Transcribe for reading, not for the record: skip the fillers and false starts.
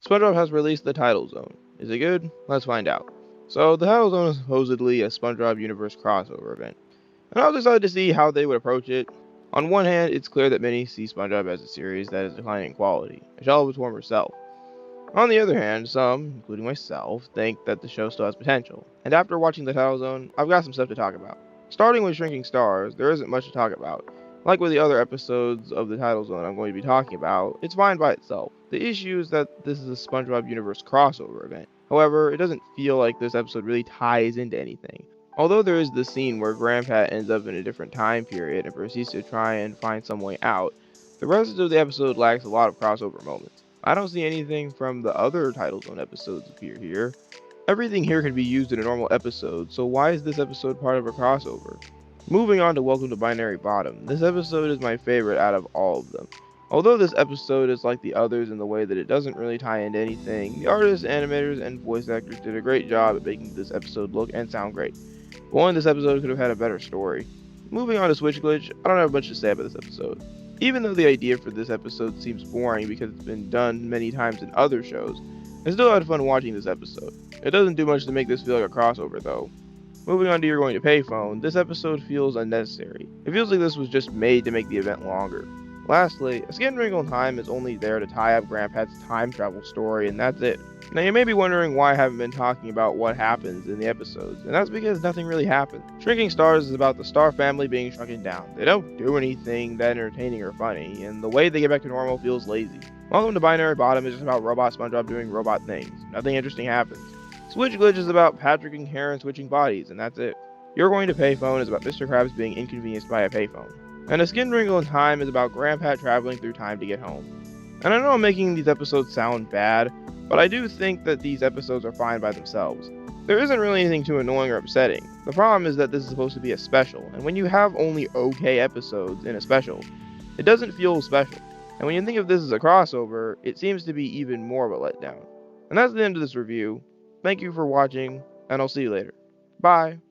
SpongeBob has released the Title Zone. Is it good? Let's find out. So, the Title Zone is supposedly a SpongeBob universe crossover event, and I was excited to see how they would approach it. On one hand, it's clear that many see SpongeBob as a series that is declining in quality, a shell of its former self. On the other hand, some, including myself, think that the show still has potential, and after watching the Title Zone, I've got some stuff to talk about. Starting with Shrinking Stars, there isn't much to talk about. Like with the other episodes of the Title Zone I'm going to be talking about, it's fine by itself. The issue is that this is a SpongeBob universe crossover event. However, it doesn't feel like this episode really ties into anything. Although there is this scene where Grandpa ends up in a different time period and proceeds to try and find some way out, the rest of the episode lacks a lot of crossover moments. I don't see anything from the other Title Zone episodes appear here. Everything here can be used in a normal episode, so why is this episode part of a crossover? Moving on to Welcome to Binary Bottom, this episode is my favorite out of all of them. Although this episode is like the others in the way that it doesn't really tie into anything, the artists, animators, and voice actors did a great job at making this episode look and sound great. But one, this episode could have had a better story. Moving on to Switch Glitch, I don't have much to say about this episode. Even though the idea for this episode seems boring because it's been done many times in other shows, I still had fun watching this episode. It doesn't do much to make this feel like a crossover though. Moving on to You're Going to Payphone, this episode feels unnecessary. It feels like this was just made to make the event longer. Lastly, A Skin Wrinkle in Time is only there to tie up Grandpa's time travel story, and that's it. Now you may be wondering why I haven't been talking about what happens in the episodes, and that's because nothing really happens. Shrinking Stars is about the Star family being shrunken down. They don't do anything that entertaining or funny, and the way they get back to normal feels lazy. Welcome to Binary Bottom is just about Robot SpongeBob doing robot things. Nothing interesting happens. Switch Glitch is about Patrick and Karen switching bodies, and that's it. You're Going to Payphone is about Mr. Krabs being inconvenienced by a payphone. And A Skin Wrinkle in Time is about Grandpa traveling through time to get home. And I know I'm making these episodes sound bad, but I do think that these episodes are fine by themselves. There isn't really anything too annoying or upsetting. The problem is that this is supposed to be a special, and when you have only okay episodes in a special, it doesn't feel special. And when you think of this as a crossover, it seems to be even more of a letdown. And that's the end of this review. Thank you for watching, and I'll see you later. Bye!